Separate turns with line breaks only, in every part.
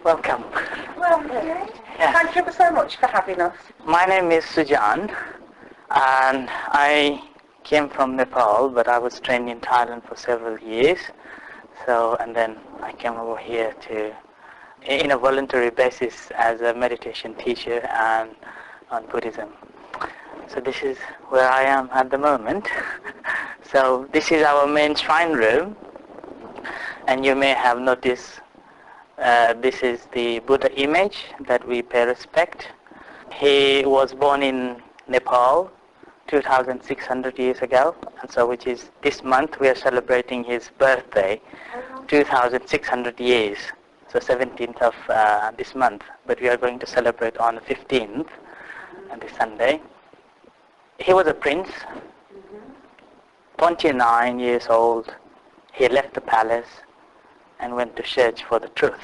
Welcome.
Welcome.
Yeah.
Thank you ever so much for having us.
My name is Sujan, and I came from Nepal, but I was trained in Thailand for several years. And then I came over here in a voluntary basis as a meditation teacher and on Buddhism. So this is where I am at the moment. So this is our main shrine room, and you may have noticed this is the Buddha image that we pay respect. He was born in Nepal 2,600 years ago, and so which is this month we are celebrating his birthday, 2,600 years. So 17th of this month, but we are going to celebrate on the 15th, on this Sunday. He was a prince, 29 years old. He left the palace and went to search for the truth.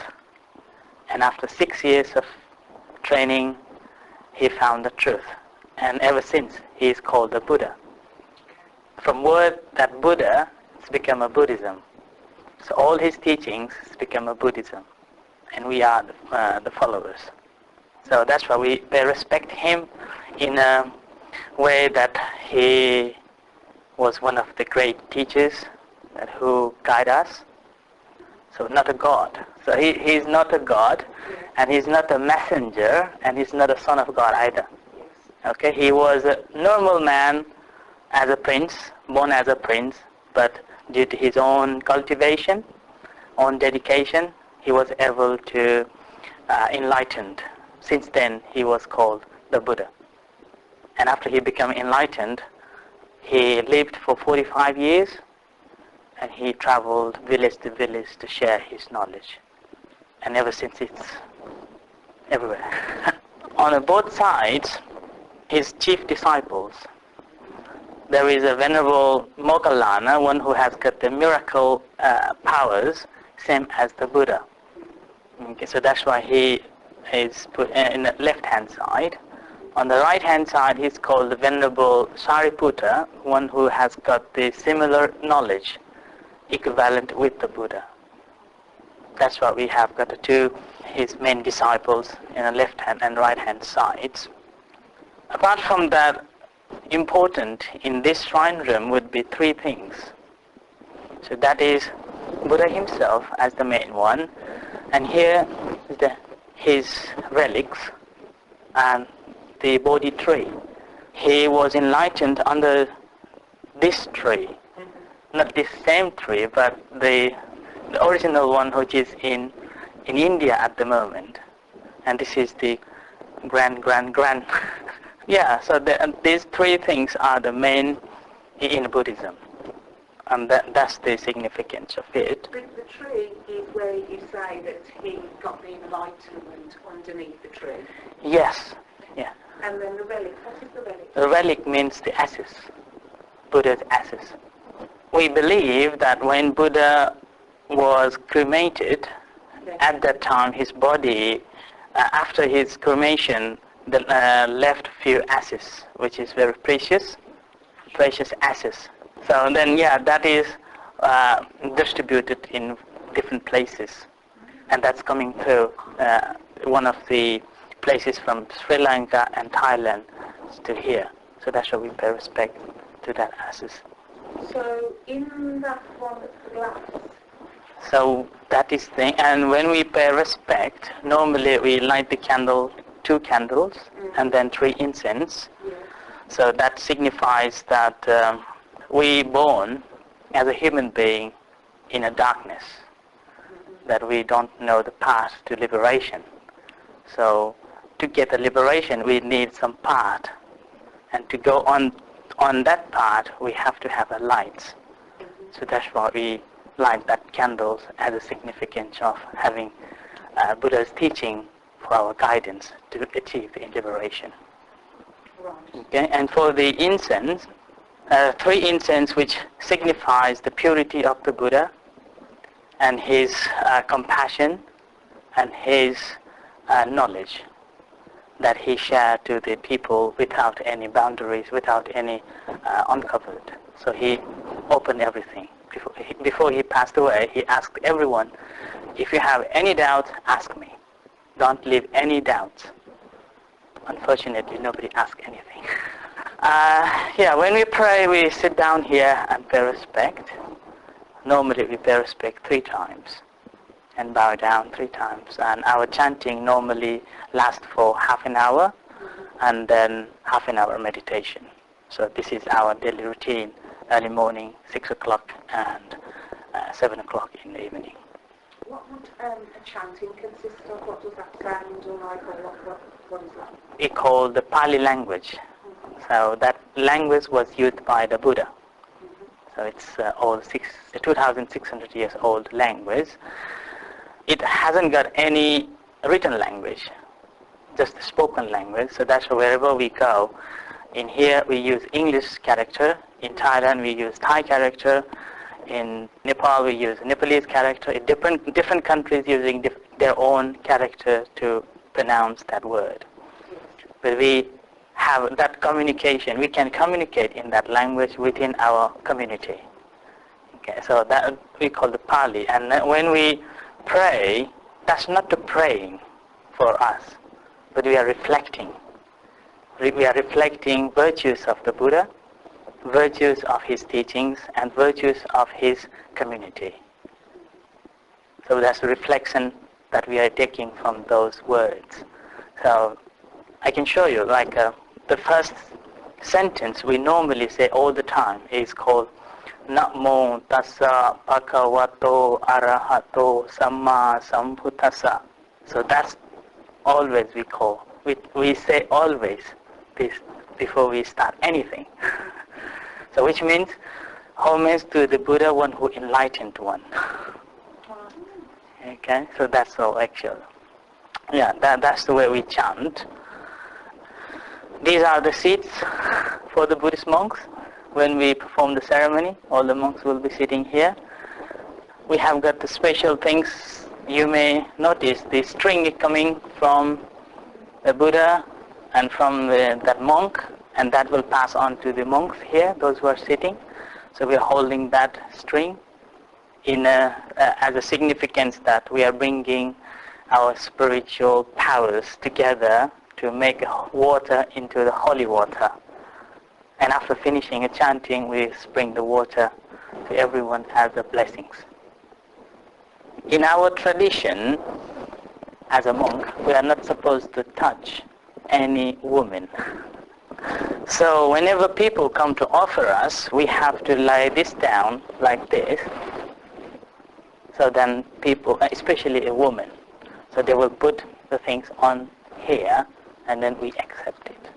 And after 6 years of training, he found the truth. And ever since, he is called the Buddha. From word that Buddha, it's become a Buddhism. So all his teachings has become a Buddhism. And we are the followers. So that's why we respect him in a way that he was one of the great teachers who guide us. So not a god. So he's not a god, and he's not a messenger, and he's not a son of God either. Okay, he was a normal man as a prince, born as a prince, but due to his own cultivation, own dedication, he was able to enlightened. Since then, he was called the Buddha. And after he became enlightened, he lived for 45 years, and he traveled village to village to share his knowledge. And ever since, it's everywhere. On both sides, his chief disciples, there is a venerable Moggallana, one who has got the miracle powers, same as the Buddha. Okay, so that's why he is put in the left-hand side. On the right-hand side, he's called the venerable Sariputta, one who has got the similar knowledge, equivalent with the Buddha. That's why we have got the two, his main disciples, in the left-hand and right-hand sides. Apart from that, important in this shrine room would be three things. So that is Buddha himself as the main one, and here is his relics and the Bodhi tree. He was enlightened under this tree, not this same tree, but the original one which is in India at the moment, and this is the grand. Yeah, so these three things are the main in Buddhism, and that's the significance of it.
The tree is where you say that he got the enlightenment underneath the tree.
Yes, yeah.
And then the relic, what is the relic?
The relic means the ashes, Buddha's ashes. We believe that when Buddha was cremated, at that time his body, after his cremation, left few ashes, which is very precious ashes. So then, yeah, that is distributed in different places, and that's coming through one of the places from Sri Lanka and Thailand to here. So that's why we pay respect to that ashes.
So in that one glass.
So that is thing, and when we pay respect, normally we light the candle, 2 candles, and then 3 incense.
Yeah.
So that signifies that we born as a human being in a darkness, that we don't know the path to liberation. So to get the liberation, we need some path, and to go on that path, we have to have a light. So that's why we light that candles as a significance of having Buddha's teaching for our guidance to achieve the liberation.
Right.
Okay, and for the incense, 3 incense which signifies the purity of the Buddha and his compassion and his knowledge that he shared to the people without any boundaries, without any uncovered. So he opened everything. Before he passed away, he asked everyone, if you have any doubt, ask me. Don't leave any doubts. Unfortunately, nobody asked anything. Yeah, when we pray, we sit down here and pay respect. Normally, we pay respect 3 times and bow down 3 times. And our chanting normally lasts for half an hour and then half an hour meditation. So this is our daily routine, early morning, 6 o'clock and 7 o'clock in the evening.
What would a chanting consist of? What does that sound like, or what is that?
We call the Pali language. So that language was used by the Buddha. So it's old, 2,600 years old language. It hasn't got any written language, just the spoken language. So that's why wherever we go, in here we use English character, in Thailand we use Thai character, in Nepal we use Nepalese character, in different countries using their own character to pronounce that word. But we have that communication, we can communicate in that language within our community. Okay, so that we call the Pali. And when we pray, that's not the praying for us, but we are reflecting. We are reflecting virtues of the Buddha, virtues of his teachings, and virtues of his community. So that's a reflection that we are taking from those words. So I can show you, like the first sentence we normally say all the time is called Namo Tassa Bhagavato Arahato Samma Sambuddhassa. So that's always we call. We say always this before we start anything. So which means homage to the Buddha, one who enlightened one. Okay, so that's all actually. Yeah, that's the way we chant. These are the seats for the Buddhist monks. When we perform the ceremony, all the monks will be sitting here. We have got the special things. You may notice the string coming from the Buddha and from that monk, and that will pass on to the monks here, those who are sitting. So we are holding that string in as a significance that we are bringing our spiritual powers together to make water into the holy water. And after finishing a chanting, we spring the water to everyone as the blessings. In our tradition, as a monk, we are not supposed to touch any woman. So whenever people come to offer us, we have to lay this down like this. So then people, especially a woman, so they will put the things on here and then we accept it.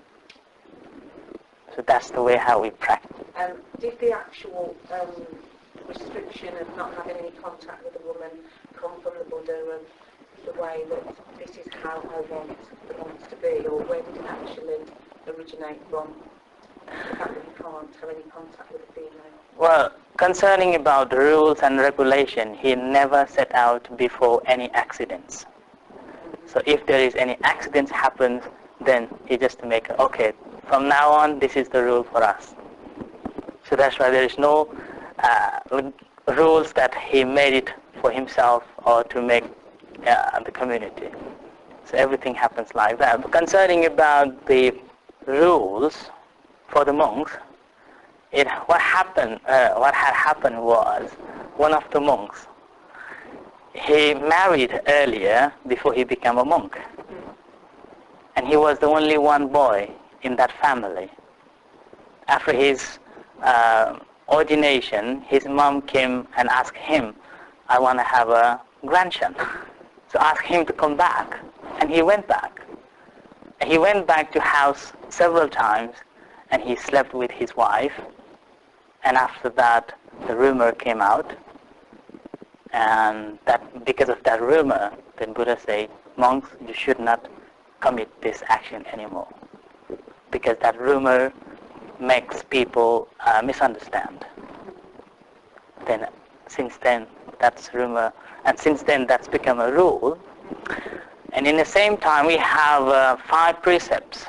So that's the way how we practice.
Did the actual restriction of not having any contact with a woman come from the Buddha and the way that this is how I want the monks to be, or where did it actually originate from? The fact that you can't have any contact with a female?
Well, concerning about the rules and regulation, he never set out before any accidents. So if there is any accidents happens, then he just make okay, from now on this is the rule for us. So that's why there is no rules that he made it for himself or to make the community. So everything happens like that. But concerning about the rules for the monks, what had happened was one of the monks, he married earlier before he became a monk, and he was the only one boy in that family. After his ordination, his mom came and asked him, I want to have a grandson. So asked him to come back, and he went back. And he went back to house several times, and he slept with his wife. And after that, the rumor came out, and that because of that rumor, then Buddha said, monks, you should not commit this action anymore, because that rumor makes people misunderstand. Then, since then, that's rumor, and since then that's become a rule. And in the same time, we have 5 precepts,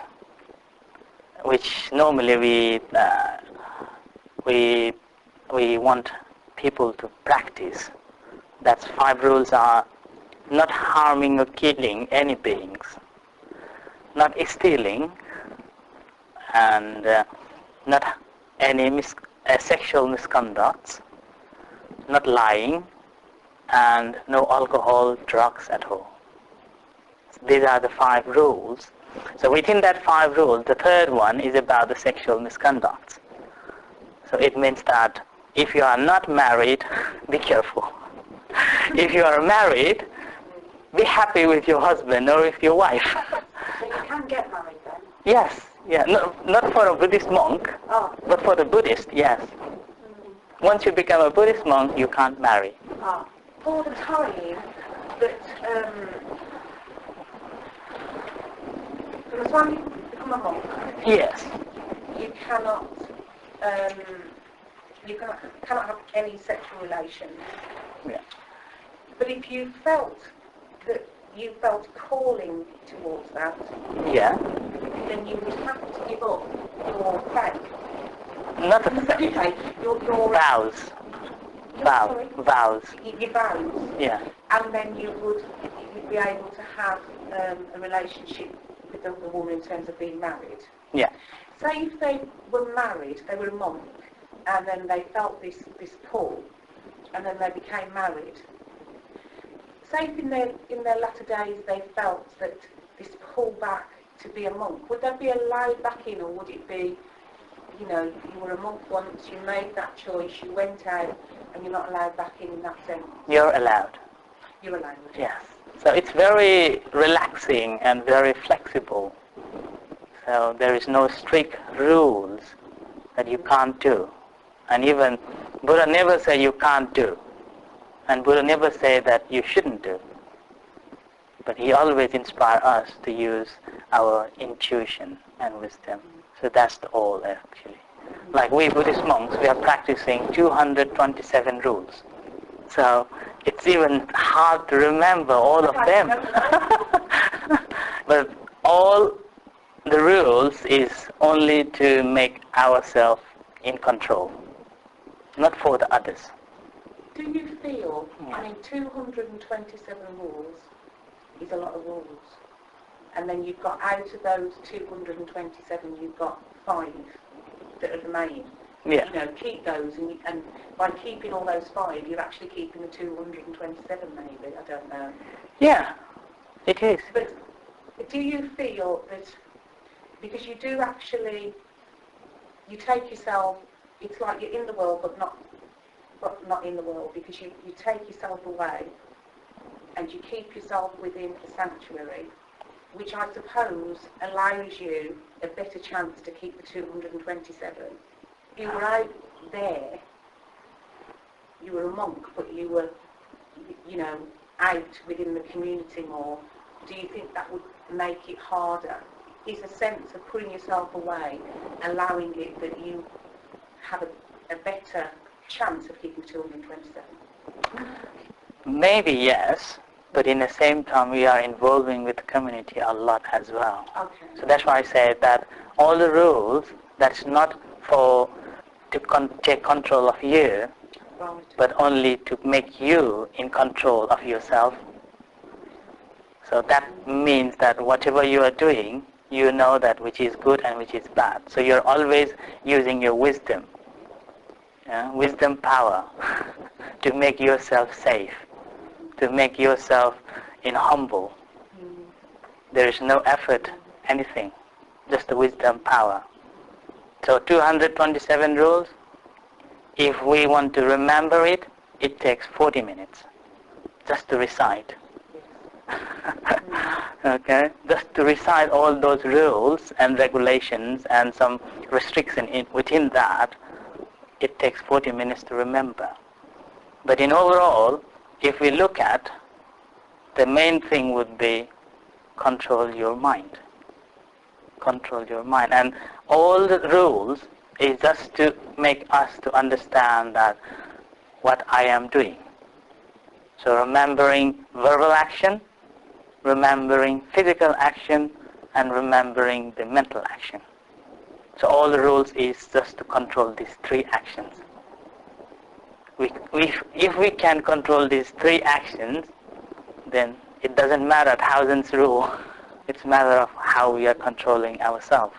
which normally we want people to practice. That's 5 rules are not harming or killing any beings, not stealing, and not any sexual misconducts, not lying, and no alcohol, drugs at all. These are the 5 rules. So within that 5 rules, the third one is about the sexual misconducts. So it means that if you are not married, be careful. If you are married, be happy with your husband or with your wife.
So you can get married then?
Yes, yeah. No, not for a Buddhist monk, but for the Buddhist, yes. Once you become a Buddhist monk, you can't marry.
For the time that from the time you become a monk,
Yes.
you cannot have any sexual relations.
Yeah.
But if you felt that you felt calling towards that,
Yeah.
then you would have to give up your faith.
Not a faith.
Okay, your
Vows. Vows.
Your vows.
Yeah.
And then you'd be able to have a relationship with the woman in terms of being married.
Yeah.
Say if they were married, they were a monk, and then they felt this pull, and then they became married. Say if in their latter days they felt that this pull back to be a monk, would that be allowed back in, or would it be, you were a monk once, you made that choice, you went out, and you're not allowed back in that sense?
You're allowed.
You're allowed.
Yes. So it's very relaxing and very flexible. So there is no strict rules that you can't do. And even Buddha never said you can't do. And Buddha never said that you shouldn't do. But he always inspired us to use our intuition and wisdom. So that's all actually. Like we Buddhist monks, we are practicing 227 rules. So it's even hard to remember all of them. But all the rules is only to make ourselves in control, not for the others.
Do you feel, 227 rules is a lot of rules, and then you've got, out of those 227, you've got 5 that are the main.
Yeah.
Keep those, and by keeping all those 5, you're actually keeping the 227 maybe, I don't know.
Yeah, it is.
But do you feel that, because you do actually, you take yourself, it's like you're in the world but not in the world, because you take yourself away and you keep yourself within a sanctuary, which I suppose allows you a better chance to keep the 227. You were out there, you were a monk, but you were, out within the community more. Do you think that would make it harder? Is a sense of putting yourself away, allowing it that you have a better chance of keeping 227?
Maybe yes, but in the same time we are involving with the community a lot as well.
Okay.
So that's why I said that all the rules, that's not for to take control of you,
Right.
but only to make you in control of yourself. So that means that whatever you are doing, you know that which is good and which is bad. So you're always using your wisdom, wisdom power, to make yourself safe, to make yourself humble. There is no effort, anything, just the wisdom power. So 227 rules, if we want to remember it, it takes 40 minutes just to recite. Okay, just to recite all those rules and regulations and some restriction within that, it takes 40 minutes to remember. But in overall, if we look at, the main thing would be control your mind. Control your mind. And all the rules is just to make us to understand that what I am doing. So remembering verbal action, remembering physical action, and remembering the mental action. So all the rules is just to control these 3 actions. If we can control these 3 actions, then it doesn't matter thousands rule. It's a matter of how we are controlling ourselves.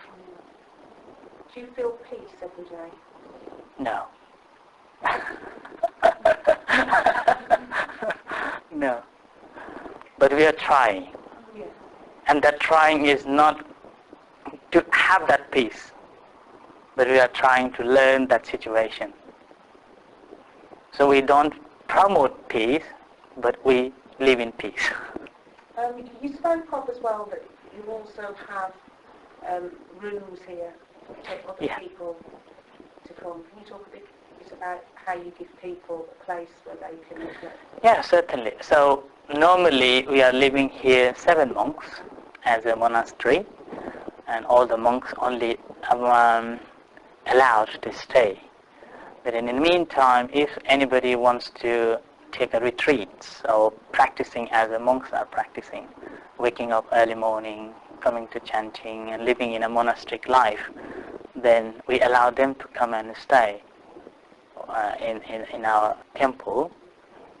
Do you feel peace every day?
No. No. But we are trying.
Yeah.
And that trying is not to have that peace, but we are trying to learn that situation. So we don't promote peace, but we live in peace.
You spoke of as well that you also have rooms here for other people to come. Can you talk a bit about how you give people a place where they can live?
Yeah, certainly. So normally we are living here 7 monks as a monastery, and all the monks only allowed to stay. But in the meantime, if anybody wants to take a retreat, so practicing as the monks are practicing, waking up early morning, coming to chanting and living in a monastic life, then we allow them to come and stay in our temple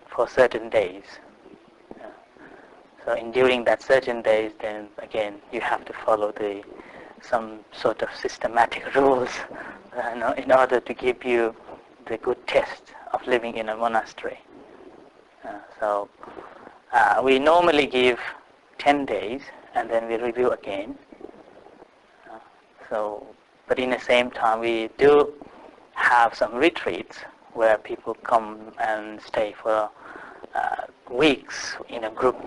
for certain days. So during that certain days, then again you have to follow some sort of systematic rules in order to give you the good test of living in a monastery. So we normally give 10 days and then we review again. But in the same time we do have some retreats where people come and stay for weeks in a group.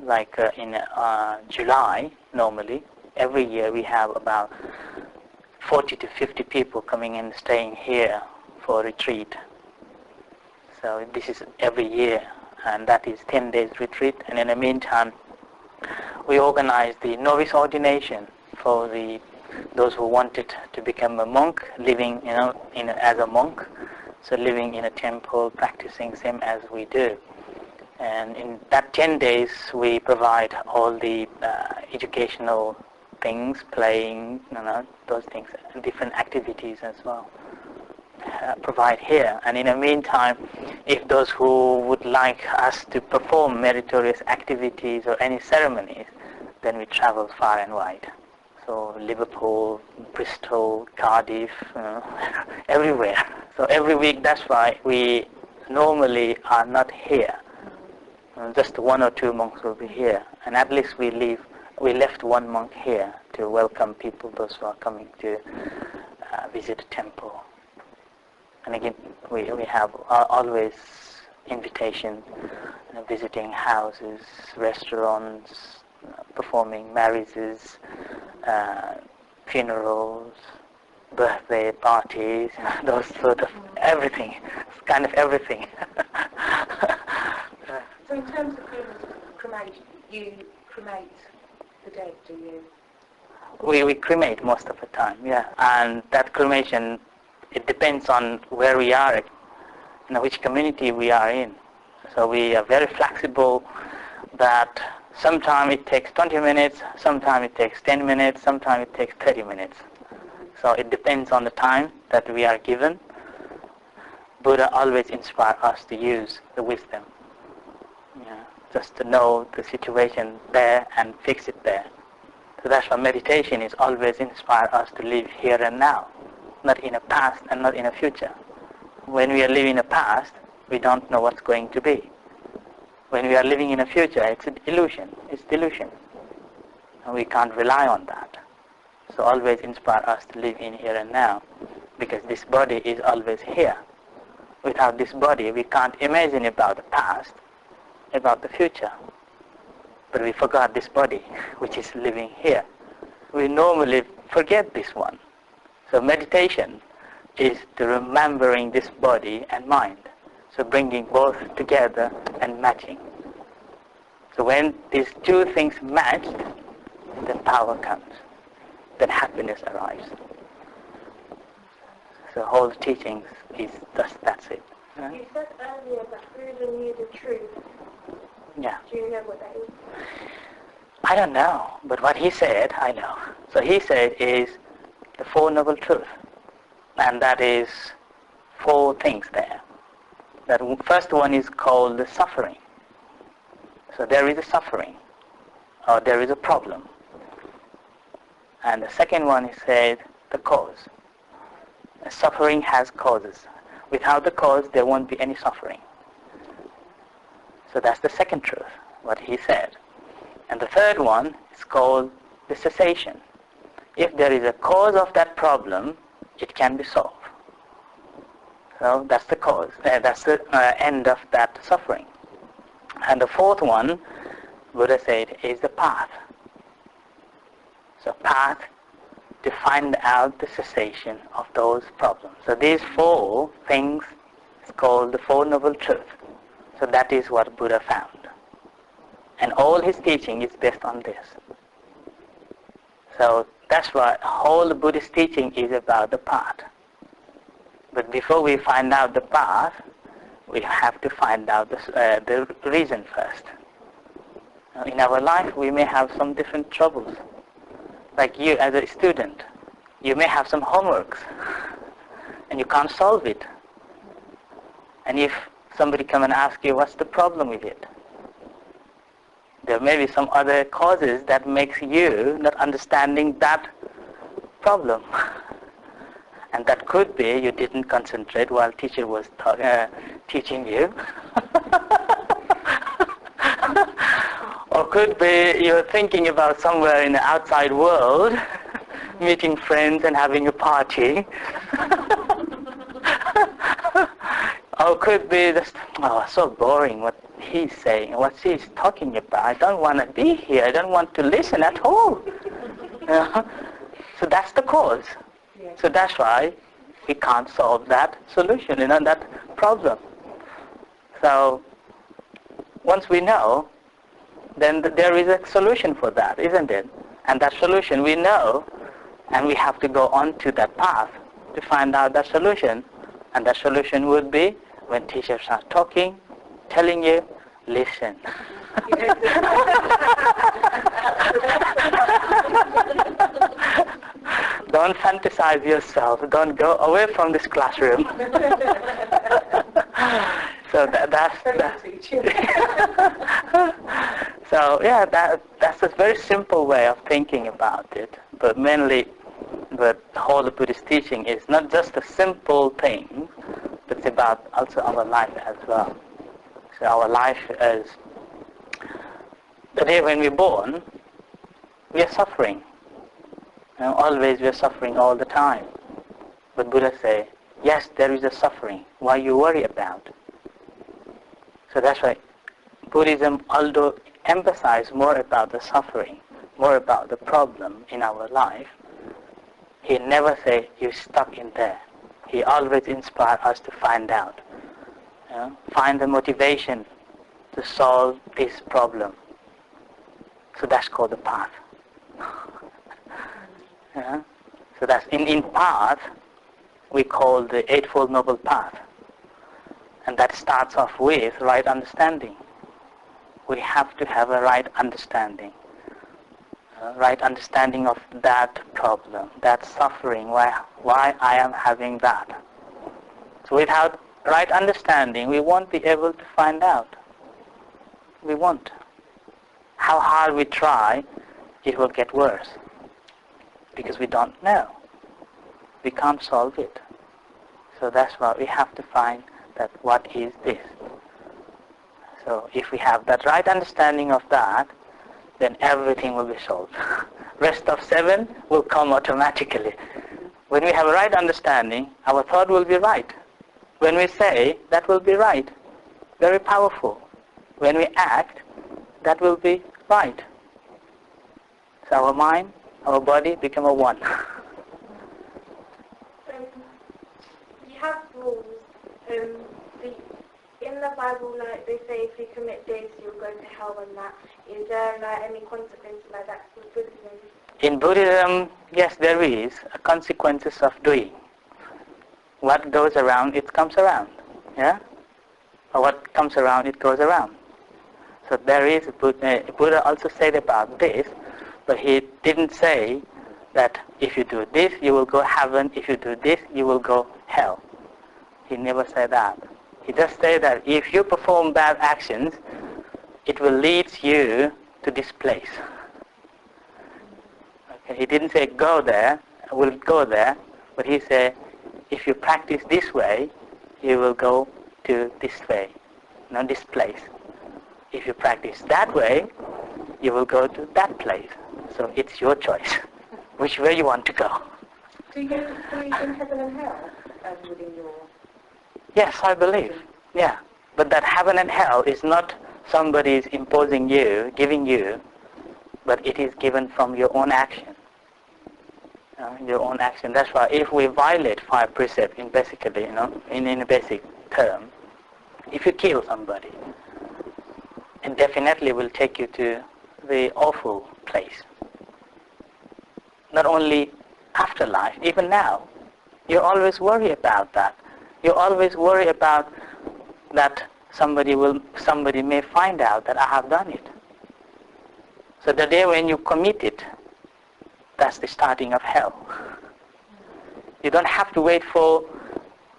Like in July, normally, every year we have about 40 to 50 people coming and staying here for a retreat. So this is every year, and that is 10 days retreat. And in the meantime, we organize the novice ordination for those who wanted to become a monk, living as a monk, so living in a temple, practicing same as we do. And in that 10 days, we provide all the educational things, playing, those things, and different activities as well. Provide here. And in the meantime, if those who would like us to perform meritorious activities or any ceremonies, then we travel far and wide. So Liverpool, Bristol, Cardiff, everywhere. So every week, that's why we normally are not here. Just 1 or 2 monks will be here, and at least we left 1 monk here to welcome people, those who are coming to visit the temple. And again, we have always invitation, visiting houses, restaurants, performing marriages, funerals, birthday parties, those sort of everything. It's kind of everything.
So in terms of cremation, you cremate the dead, do you?
We cremate most of the time, yeah. And that cremation, it depends on where we are, which community we are in. So we are very flexible that sometimes it takes 20 minutes, sometimes it takes 10 minutes, sometimes it takes 30 minutes. So it depends on the time that we are given. Buddha always inspired us to use the wisdom. Just to know the situation there and fix it there. So that's why meditation is always inspire us to live here and now, not in the past and not in the future. When we are living in the past, we don't know what's going to be. When we are living in the future, it's an illusion. It's delusion. And we can't rely on that. So always inspire us to live in here and now, because this body is always here. Without this body, we can't imagine about the past, about the future. But we forgot this body, which is living here. We normally forget this one. So meditation is to remembering this body and mind. So bringing both together and matching. So when these 2 things match, then power comes. Then happiness arrives. So whole teachings is that's it.
You said earlier that Buddha knew the truth.
Yeah.
Do you know what that is?
I don't know, but what he said, I know. So he said is the 4 Noble Truths. And that is 4 things there. That first one is called the suffering. So there is a suffering, or there is a problem. And the second one, he said, the cause. Suffering has causes. Without the cause, there won't be any suffering. So that's the second truth, what he said. And the third one is called the cessation. If there is a cause of that problem, it can be solved. So that's the cause. That's the end of that suffering. And the fourth one, Buddha said, is the path. So path to find out the cessation of those problems. So these four things is called the Four Noble Truths. So that is what Buddha found. And all his teaching is based on this. So that's why whole Buddhist teaching is about the path. But before we find out the path, we have to find out the reason first. In our life, we may have some different troubles. Like you as a student, you may have some homeworks and you can't solve it. And if somebody come and ask you, what's the problem with it? There may be some other causes that makes you not understanding that problem. And that could be you didn't concentrate while teacher was teaching you. Or could be you're thinking about somewhere in the outside world, meeting friends and having a party. Or could be just, so boring what he's saying, what she's talking about. I don't want to be here. I don't want to listen at all. So that's the cause. So that's why we can't solve that solution, that problem. So once we know, then there is a solution for that, isn't it? And that solution we know, and we have to go on to that path to find out that solution. And that solution would be when teachers are talking, telling you, listen. Don't fantasize yourself. Don't go away from this classroom. So that's so yeah, that's a very simple way of thinking about it. But mainly, the whole Buddhist teaching is not just a simple thing, but it's about also our life as well. So our life is the day when we're born, we are suffering. Always we are suffering all the time. But Buddha say, yes, there is a suffering. Why you worry about? So that's why Buddhism, although emphasize more about the suffering, more about the problem in our life, he never say you're stuck in there. He always inspires us to find out, find the motivation to solve this problem. So that's called the path. So that's in path we call the Eightfold Noble Path, and that starts off with right understanding. We have to have a right understanding of that problem, that suffering, why I am having that. So without right understanding, we won't be able to find out. We won't. How hard we try, it will get worse. Because we don't know. We can't solve it. So that's why we have to find that what is this. So if we have that right understanding of that, then everything will be solved. Rest of 7 will come automatically. When we have a right understanding, our thought will be right. When we say, that will be right. Very powerful. When we act, that will be right. So our mind, our body become a one.
You have rules. In the Bible, like they say, if you commit this, you'll go to hell and that. Is there any consequence like that for Buddhism?
In Buddhism, yes, there is consequences of doing. What goes around, it comes around. Yeah? Or what comes around, it goes around. So there is, Buddha also said about this, but he didn't say that if you do this, you will go heaven, if you do this, you will go hell. He never said that. He just said that if you perform bad actions, it will lead you to this place. Okay, he didn't say go there, will go there, but he said if you practice this way, you will go to this way, not this place. If you practice that way, you will go to that place. So it's your choice, which way you want to go.
Do you believe in heaven and hell within your...
Yes, I believe. Yeah. But that heaven and hell is not somebody's imposing you, giving you, but it is given from your own action. Your own action. That's why if we violate 5 precepts in basically, in a basic term, if you kill somebody, it definitely will take you to the awful place. Not only afterlife, even now. You always worry about that. You always worry about that somebody may find out that I have done it. So the day when you commit it, that's the starting of hell. You don't have to wait for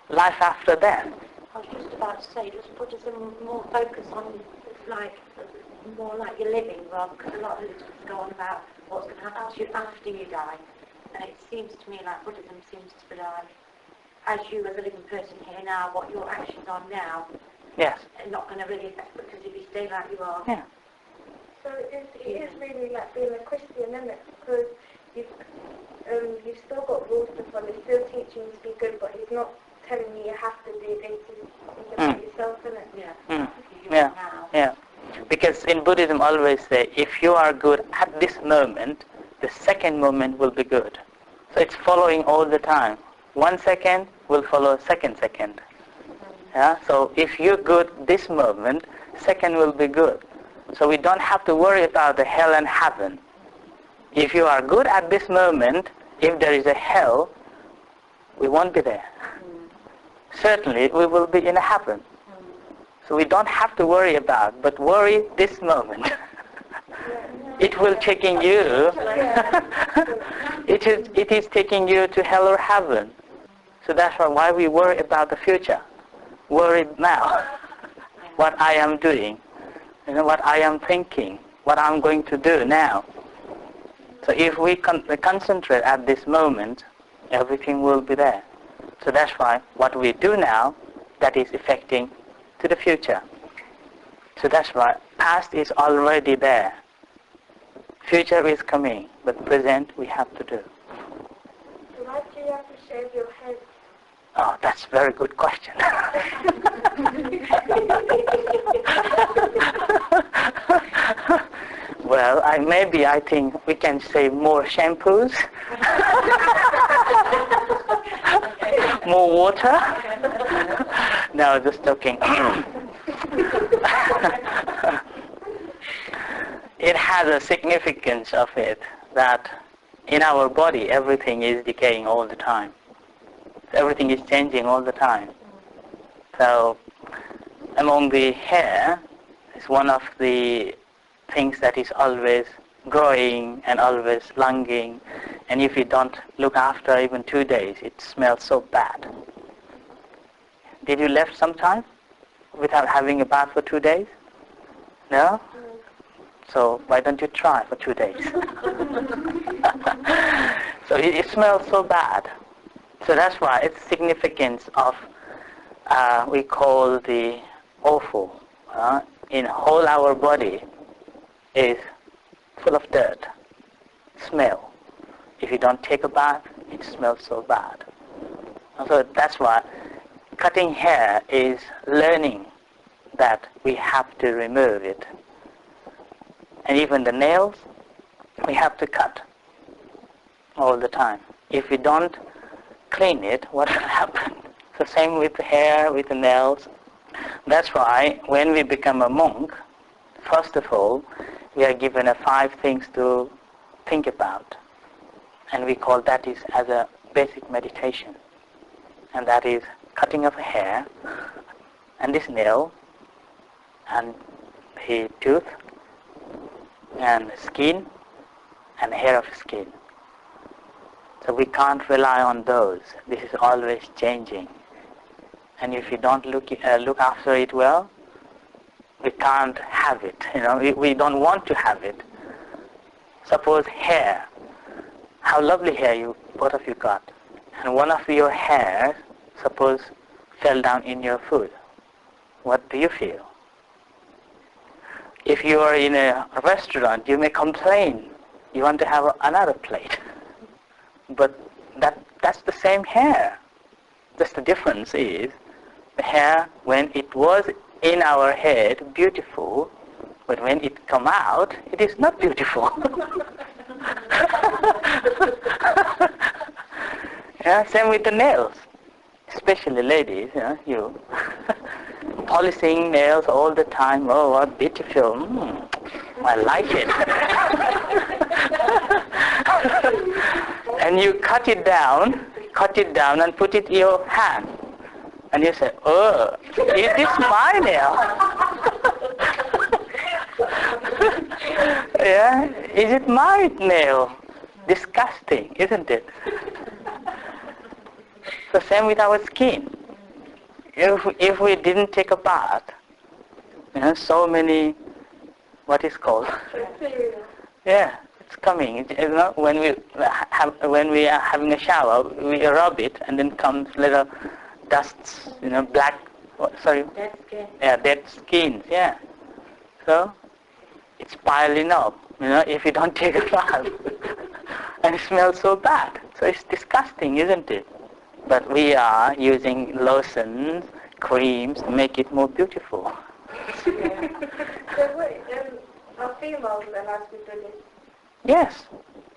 life after death.
I was just about to say, does Buddhism more focus on more like your living rather, because a lot of religions go on about what's going to happen to you after you die. And it seems to me like Buddhism seems to be like, as you as a living person here now, what your actions are now,
yes,
are not going to really affect, because if you stay like you are.
Yeah.
So it is really like being a Christian, isn't it? Because you've still got rules to follow, he's still teaching you to be good, but he's not telling you you have to do things about yourself, isn't it?
Yeah. Yeah. Because in Buddhism always say, if you are good at this moment, the second moment will be good. So it's following all the time. 1 second will follow a second. Yeah? So if you're good this moment, second will be good. So we don't have to worry about the hell and heaven. If you are good at this moment, if there is a hell, we won't be there. Certainly we will be in a heaven. So we don't have to worry about, but worry this moment. It will taking you, it is taking you to hell or heaven. So that's why we worry about the future. Worry now, what I am doing, what I am thinking, what I'm going to do now. So if we concentrate at this moment, everything will be there. So that's why what we do now, that is affecting to the future. So that's why past is already there. Future is coming, but present we have to do.
So why do you have to shave your head?
Oh, that's a very good question. Well, I think we can say more shampoos, more water. No, just joking. It has a significance of it that in our body everything is decaying all the time. Everything is changing all the time. So among the hair is one of the things that is always growing and always longing, and if you don't look after even 2 days, it smells so bad. Did you left some time without having a bath for 2 days? No? So why don't you try for 2 days? So it smells so bad. So that's why it's significance of we call the awful. In whole our body is full of dirt, smell. If you don't take a bath, it smells so bad. So that's why cutting hair is learning that we have to remove it. And even the nails, we have to cut all the time. If we don't clean it, what will happen? So same with the hair, with the nails. That's why when we become a monk, first of all, we are given 5 things to think about. And we call that is as a basic meditation. And that is cutting of hair, and this nail, and the tooth, and skin, and hair of skin. So we can't rely on those. This is always changing. And if you don't look after it well, we can't have it. We don't want to have it. Suppose hair. How lovely hair you both of you got. And one of your hair, suppose, fell down in your food. What do you feel? If you are in a restaurant, you may complain. You want to have another plate. But that's the same hair. Just the difference is, the hair, when it was in our head, beautiful, but when it come out, it is not beautiful. Yeah, same with the nails. Especially ladies, you polishing nails all the time. Oh, what beautiful! I like it. And you cut it down and put it in your hand, and you say, "Oh, is this my nail?" Yeah, is it my nail? Disgusting, isn't it? So same with our skin. If we didn't take a bath, so many, what is called? Yeah, it's coming. When we are having a shower, we rub it, and then comes little dusts, black. Sorry.
Dead skin.
Yeah, dead skins. Yeah. So it's piling up. If you don't take a bath, and it smells so bad. So it's disgusting, isn't it? But we are using lotions, creams to make it more beautiful.
Yeah. So are females allowed to be Buddhist?
Yes,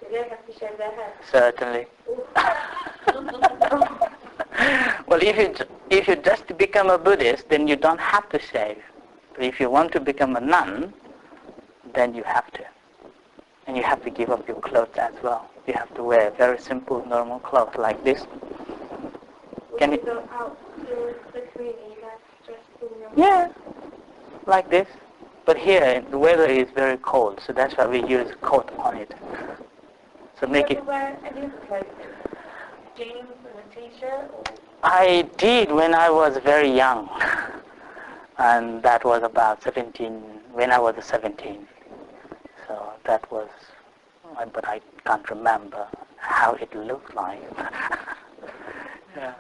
Do they have to shave their hair?
certainly. Well, if you just become a Buddhist, then you don't have to shave. But if you want to become a nun, then you have to. And you have to give up your clothes as well. You have to wear very simple, normal clothes like this.
Can you go out to the community dressed in your...
Yeah, like this. But here, the weather is very cold, so that's why we use a coat on it. So make it...
Do you wear any other clothing? Jeans and a t-shirt? Or...
I did when I was very young. And that was about 17, when I was 17. So that was... But I can't remember how it looked like. Yeah.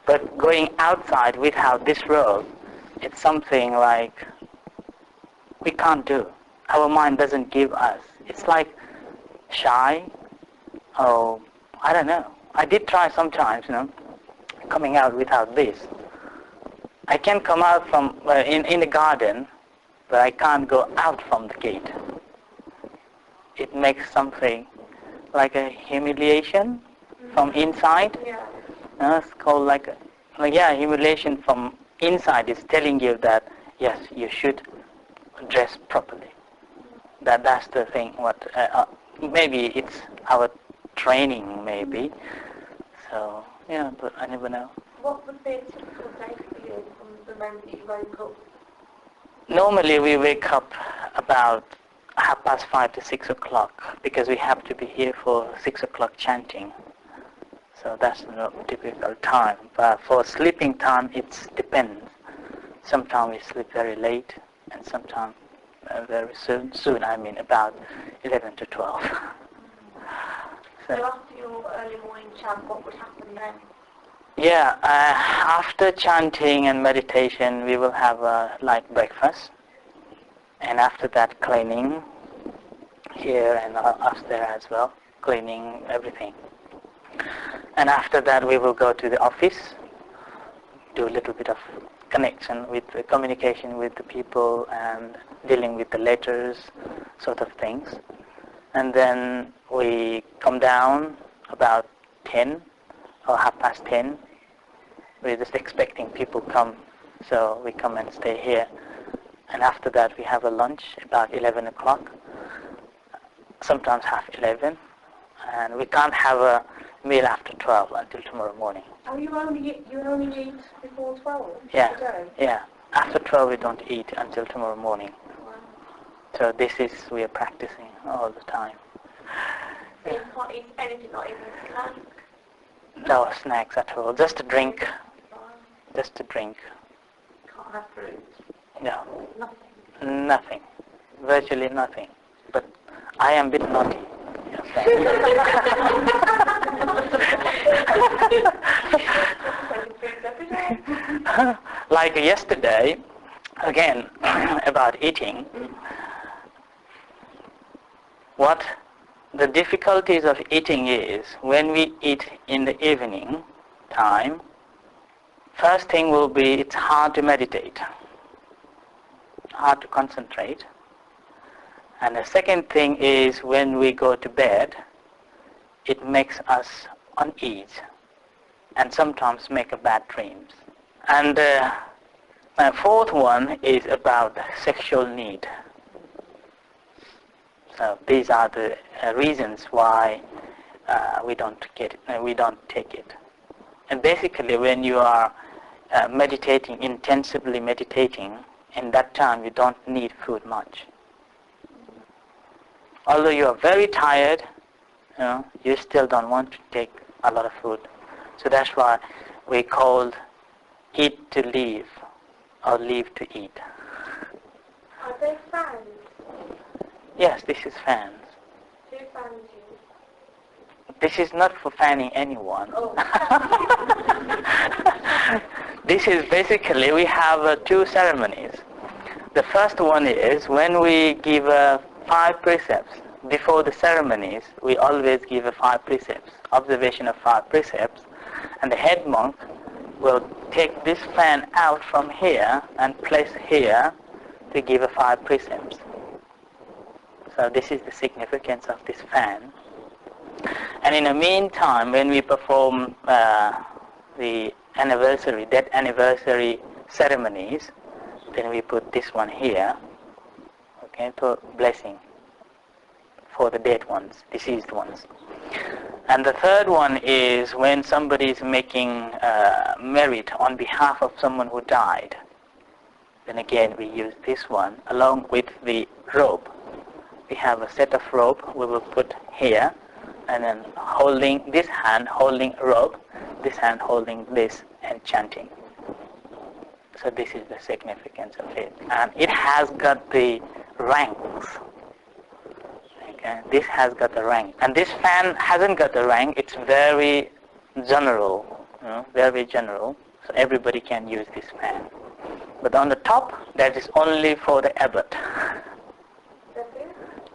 But going outside without this robe, it's something like we can't do. Our mind doesn't give us. It's like shy. Oh, I don't know. I did try sometimes, coming out without this. I can come out from in the garden, but I can't go out from the gate. It makes something like a humiliation from inside.
Yeah.
It's called humiliation from inside is telling you that yes, you should dress properly. That's the thing. Maybe it's our training, maybe. So yeah, but I never know.
What would be a typical day for you from the moment that you woke up?
Normally we wake up about 5:30 to 6 o'clock because we have to be here for 6 o'clock chanting. So that's the typical time. But for sleeping time, it depends. Sometimes we sleep very late, and sometimes very soon. I mean about 11 to 12.
So after your early morning chant, what would happen then?
Yeah, after chanting and meditation, we will have a light breakfast. And after that, cleaning here and upstairs as well, cleaning everything. And after that, we will go to the office, do a little bit of connection with the communication with the people and dealing with the letters, sort of things. And then we come down about 10 or 10:30. We're just expecting people come, so we come and stay here. And after that, we have a lunch about 11 o'clock, sometimes 11:30. And we can't have a meal after 12 until tomorrow morning.
Oh, you only eat before 12?
Yeah,
Today?
yeah. After 12 we don't eat until tomorrow morning.
Wow.
So we are practicing all the time.
So you can't eat anything, not even a snack?
No snacks at all. Just a drink.
Wow.
Just a drink.
Can't have fruit?
No.
Nothing?
Nothing. Virtually nothing. But I am a bit naughty. Like yesterday, again, about eating, what the difficulties of eating is, when we eat in the evening time, first thing will be it's hard to meditate, hard to concentrate. And the second thing is when we go to bed, it makes us unease and sometimes make a bad dreams. And the fourth one is about sexual need. So these are the reasons why we don't take it. And basically, when you are meditating, intensively meditating, in that time you don't need food much. Although you are very tired, you still don't want to take a lot of food. So that's why we called eat to live, or live to eat.
Are they fans?
Yes, this is fans.
Who fans you?
This is not for fanning anyone.
Oh.
This is basically, we have two ceremonies. The first one is when we give 5 precepts. Before the ceremonies, we always give 5 precepts, observation of 5 precepts, and the head monk will take this fan out from here and place here to give 5 precepts. So this is the significance of this fan. And in the meantime, when we perform the death anniversary ceremonies, then we put this one here, okay, for blessing for the dead ones, deceased ones. And the third one is when somebody is making merit on behalf of someone who died. Then again we use this one along with the robe. We have a set of rope we will put here, and then holding this hand, holding a rope, this hand holding this and chanting. So this is the significance of it. And it has got the ranks. Okay? This has got the rank. And this fan hasn't got the rank. It's very general. Very general. So everybody can use this fan. But on the top, that is only for the abbot.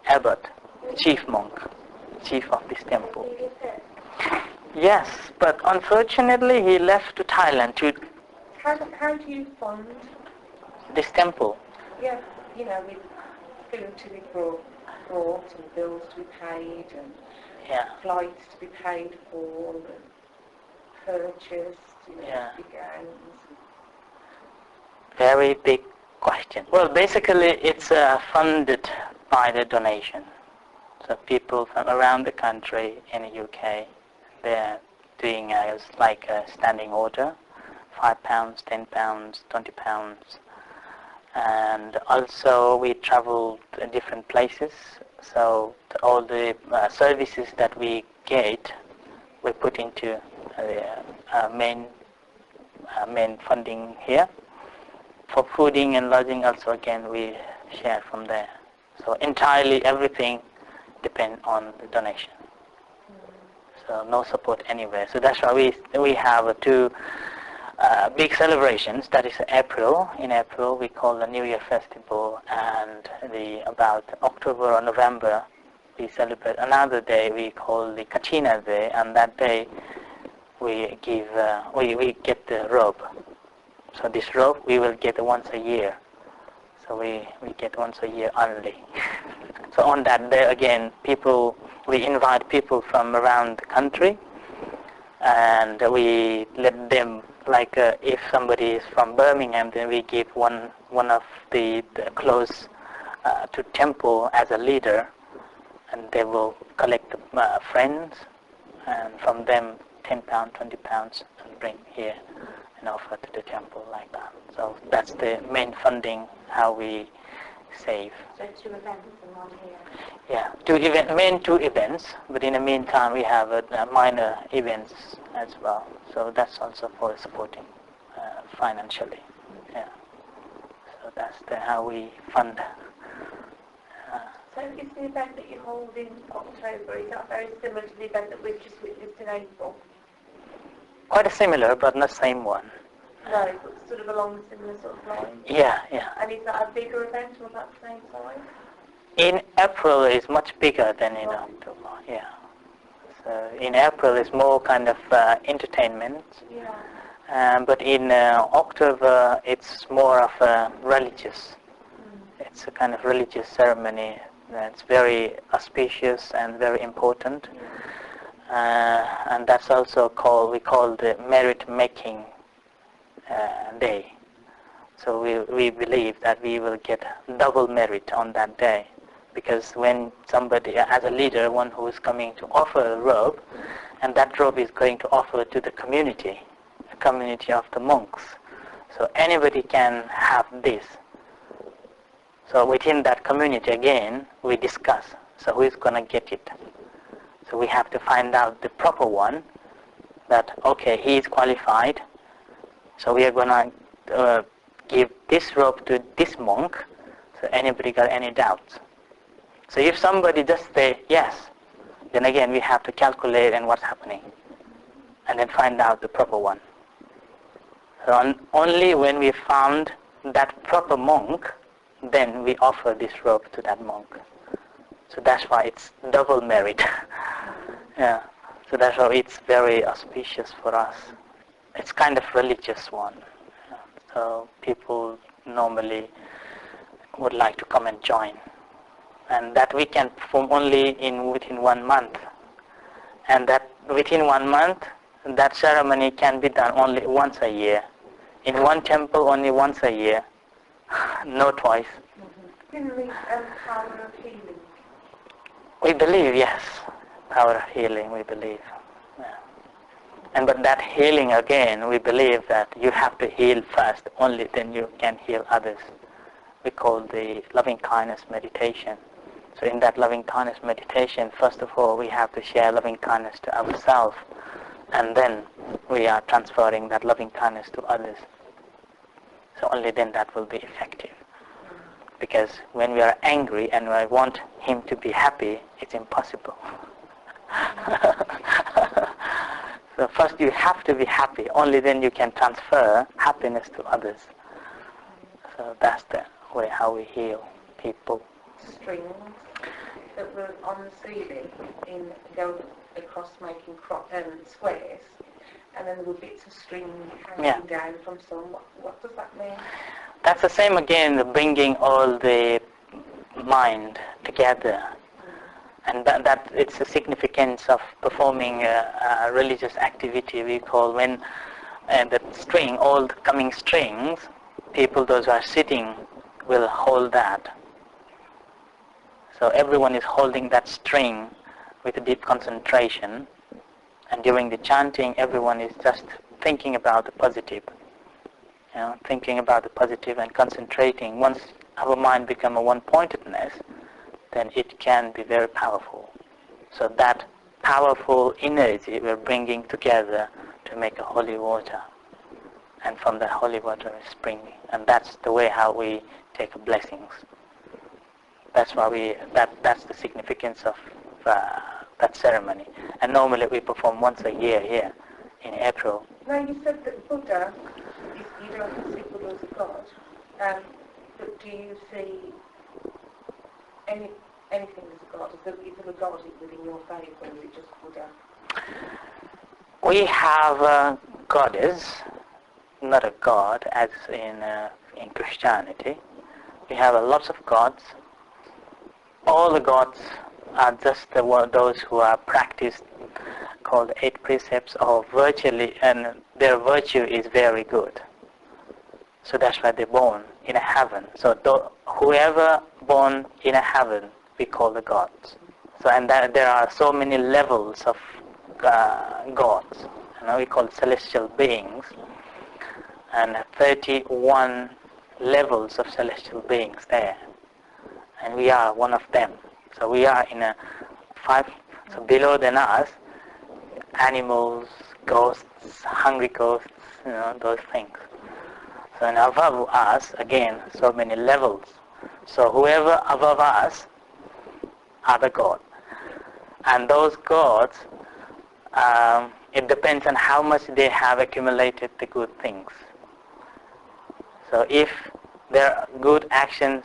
Abbot, chief monk, chief of this temple. Yes, but unfortunately he left to Thailand to...
How do you fund
this temple?
Yeah, with food to be brought and bills to be paid and flights to be paid for and purchased, to be gowns.
Very big question. Well, basically it's funded by the donation. So people from around the country in the UK, they're doing like a standing order, £5, £10, £20. And also we travel to different places, so all the services that we get, we put into main funding here. For fooding and lodging also, again, we share from there. So entirely everything depends on the donation. So no support anywhere. So that's why we have 2 big celebrations. That is April. In April we call the New Year Festival, and about October or November we celebrate another day we call the Katina Day, and that day we give we get the robe. So this robe we will get once a year. So we get once a year only. So on that day again, we invite people from around the country, and we let them, like if somebody is from Birmingham, then we give one of the close to temple as a leader, and they will collect friends, and from them £10, £20 and bring here and offer to the temple, like that. So that's the main funding, how we save.
So 2 events and 1 here?
Yeah, main 2 events, but in the meantime we have minor events as well. So that's also for supporting financially. Yeah. So how we fund.
So is the event that you hold in October, is that very similar to the event that we've just witnessed in April?
Quite similar, but not the same one.
No, but sort of along the similar sort of lines.
Yeah.
And is that a bigger event or about the same size?
In April it's much bigger than in October. Yeah. So in April it's more kind of entertainment.
Yeah.
But in October it's more of a religious. It's a kind of religious ceremony that's very auspicious and very important. And that's also we call the merit making day. So we believe that we will get double merit on that day, because when somebody, as a leader, one who is coming to offer a robe, and that robe is going to offer to the community, a community of the monks. So anybody can have this. So within that community again, we discuss, so who is going to get it? So we have to find out the proper one, that, okay, he is qualified, so we are going to give this robe to this monk, so anybody got any doubts? So if somebody just say yes, then again we have to calculate and what's happening, and then find out the proper one. So only when we found that proper monk, then we offer this robe to that monk. So that's why it's double merit. Yeah. So that's why it's very auspicious for us. It's kind of religious one. So people normally would like to come and join. And that we can perform only within 1 month. And that within 1 month, that ceremony can be done only once a year. In one temple, only once a year. No twice.
Similarly, power of healing.
We believe, yes. Power of healing, we believe. Yeah. But that healing again, we believe that you have to heal first, only then you can heal others. We call the loving kindness meditation. So in that loving kindness meditation, first of all, we have to share loving kindness to ourselves, and then we are transferring that loving kindness to others. So only then that will be effective. Because when we are angry and we want him to be happy, it's impossible. So first you have to be happy, only then you can transfer happiness to others. So that's the way how we heal people.
Strings that were on the ceiling go across making squares, and then there were bits of string hanging down from some. What does that mean?
That's the same again, bringing all the mind together. And that it's the significance of performing a religious activity. We call when the string, all the coming strings, people, those who are sitting, will hold that. So everyone is holding that string with a deep concentration, and during the chanting, everyone is just thinking about the positive. Thinking about the positive and concentrating. Once our mind becomes a one-pointedness, then it can be very powerful. So that powerful energy we're bringing together to make a holy water. And from that holy water is springing. And that's the way how we take blessings. That's why that's the significance of that ceremony. And normally we perform once a year here in April.
Now you said that Buddha, you don't see Buddha as a god, but do you see anything as a god? Is there a god within your faith, or is it just Buddha?
We have a goddess, not a god as in Christianity. We have lots of gods. All the gods are just those who are practiced, called 8 precepts, or virtually, and their virtue is very good. So that's why they're born in a heaven. So whoever born in a heaven, we call the gods. So and there are so many levels of gods. We call celestial beings, and 31 levels of celestial beings there. And we are one of them. So we are in a 5. So below than us, animals, ghosts, hungry ghosts, those things. So and above us, again, so many levels. So whoever above us are the God. And those gods, it depends on how much they have accumulated the good things. So if their good actions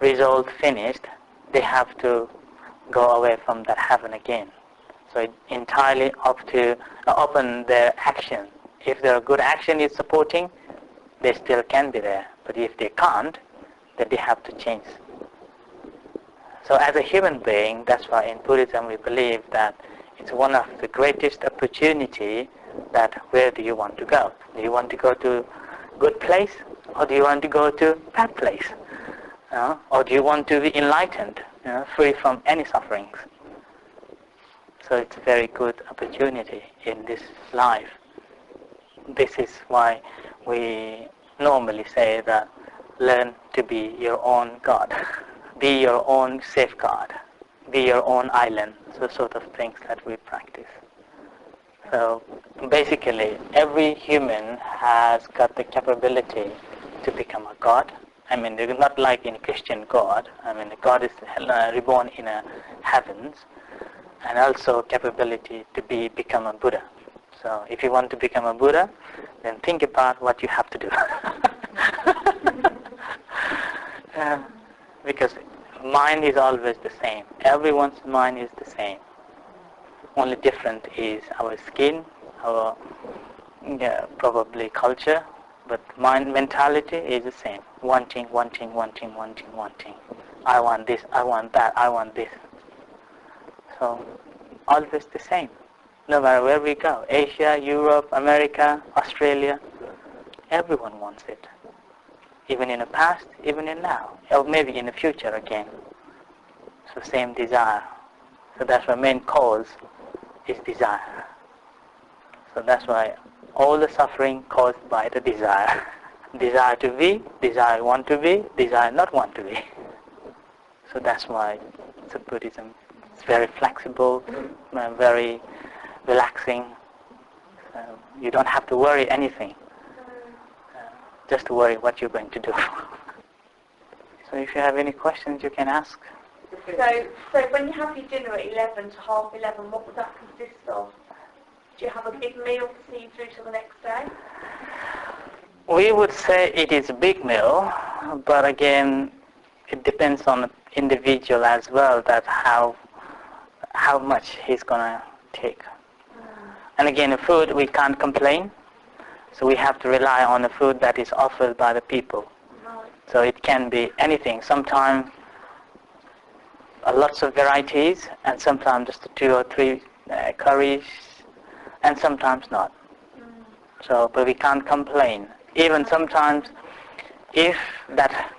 result finished, they have to go away from that heaven again. So it's entirely up to upon their action. If their good action is supporting, they still can be there. But if they can't, then they have to change. So as a human being, that's why in Buddhism we believe that it's one of the greatest opportunity that where do you want to go? Do you want to go to good place, or do you want to go to bad place? Or do you want to be enlightened, free from any sufferings? So it's a very good opportunity in this life. This is why we normally say that learn to be your own God. Be your own safeguard. Be your own island. So sort of things that we practice. So basically every human has got the capability to become a God. I mean, they're not like in Christian God. I mean, God is reborn in a heavens, and also capability to become a Buddha. So if you want to become a Buddha, then think about what you have to do. Because mind is always the same. Everyone's mind is the same. Only different is our skin, our probably culture, but mind mentality is the same. Wanting. I want this, I want that, I want this. So always the same. No matter where we go, Asia, Europe, America, Australia, everyone wants it. Even in the past, even in now, or maybe in the future again. So same desire. So that's the main cause is desire. So that's why all the suffering caused by the desire. Desire to be, desire want to be, desire not want to be. So that's why so Buddhism is very flexible, very relaxing. You don't have to worry anything. Just to worry what you're going to do. So if you have any questions, you can ask.
So when you have your dinner at 11 to half 11, what would that consist of? Do you have a big meal to see you through till the next day?
We would say it is a big meal, but again, it depends on the individual as well, that how much he's gonna take. And again, the food, we can't complain, so we have to rely on the food that is offered by the people. So it can be anything. Sometimes lots of varieties, and sometimes just 2 or 3 curries, and sometimes not. So, but we can't complain. Even sometimes, if that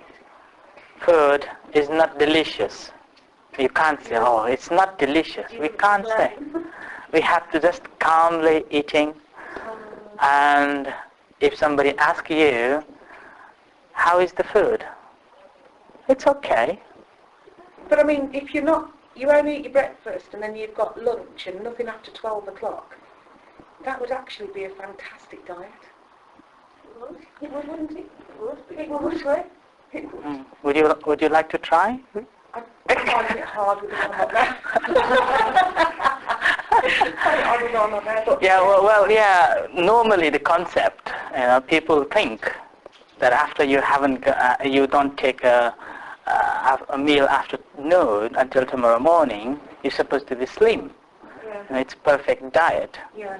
food is not delicious, you can't say, oh, it's not delicious. We can't say. We have to just calmly eating. And if somebody asks you, how is the food? It's okay.
But I mean, if you only eat your breakfast and then you've got lunch and nothing after 12 o'clock, that would actually be a fantastic diet. It would, wouldn't it? It would.
Would you like to try?
I find it hard with the one on there.
Yeah. Normally the concept, people think that after you you don't take a meal after noon until tomorrow morning, you're supposed to be slim. Yeah. It's perfect diet.
Yeah.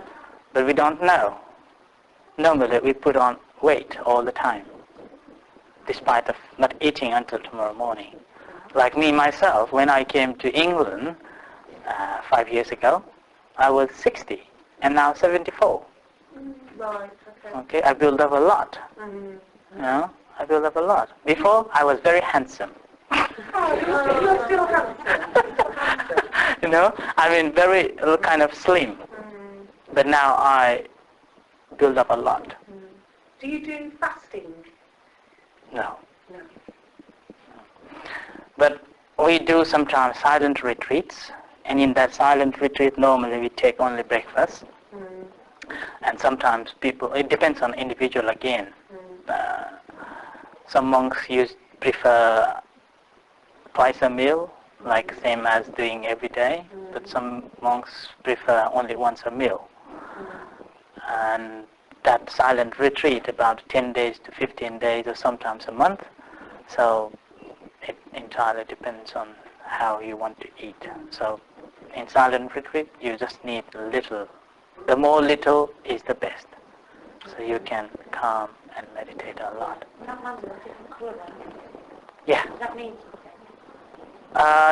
But we don't know. Normally we put on weight all the time, despite of not eating until tomorrow morning. Like me myself, when I came to England 5 years ago, I was 60 and now 74.
Right.
Okay, I built up a lot. I built up a lot. Before, I was very handsome.
You're still handsome.
I mean, very kind of slim. But now I build up a lot.
Do you do fasting?
No. But we do sometimes silent retreats, and in that silent retreat normally we take only breakfast. And sometimes it depends on individual again. some monks prefer twice a meal, like same as doing every day, but some monks prefer only once a meal. And that silent retreat, about 10 days to 15 days or sometimes a month, so it entirely depends on how you want to eat. So in silent retreat, you just need little. The more little is the best. So you can calm and meditate a lot.
That man's a different colour.
Yeah.
Does that mean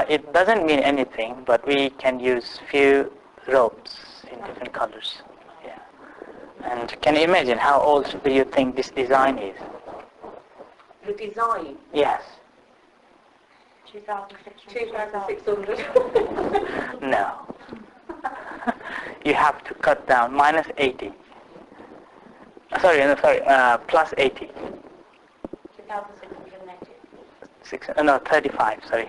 It doesn't mean anything, but we can use few robes in different colors. Yeah. And can you imagine how old do you think this design is?
The design?
Yes.
2,600.
No. You have to cut down minus 80. Plus 80.
2,680?
35, sorry.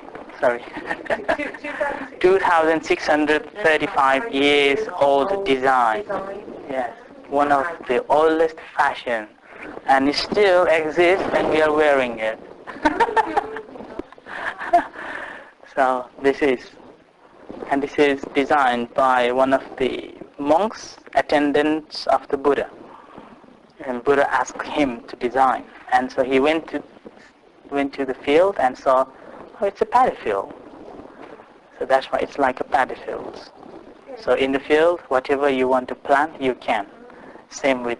2,635 years old design. Yes. One of the oldest fashion. And it still exists and we are wearing it. So this is designed by one of the monks, attendants of the Buddha. And Buddha asked him to design. And so he went to the field and saw, oh, it's a paddy field. So that's why it's like a paddy field. So in the field, whatever you want to plant, you can. Same with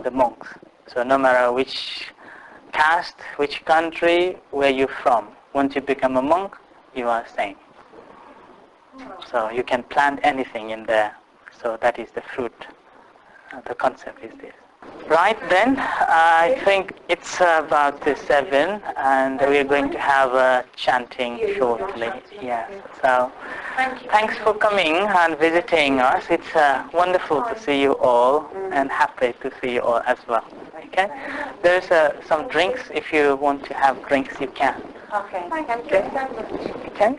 the monks. So no matter which caste, which country, where you're from, once you become a monk, you are same. So you can plant anything in there. So that is the fruit. The concept is this. Right then, I think it's about 7, and we're going to have a chanting shortly. Yes. So thanks for coming and visiting us. It's wonderful to see you all, and happy to see you all as well. Okay. There's some drinks. If you want to have drinks, you can.
Okay. Thank you.
Okay.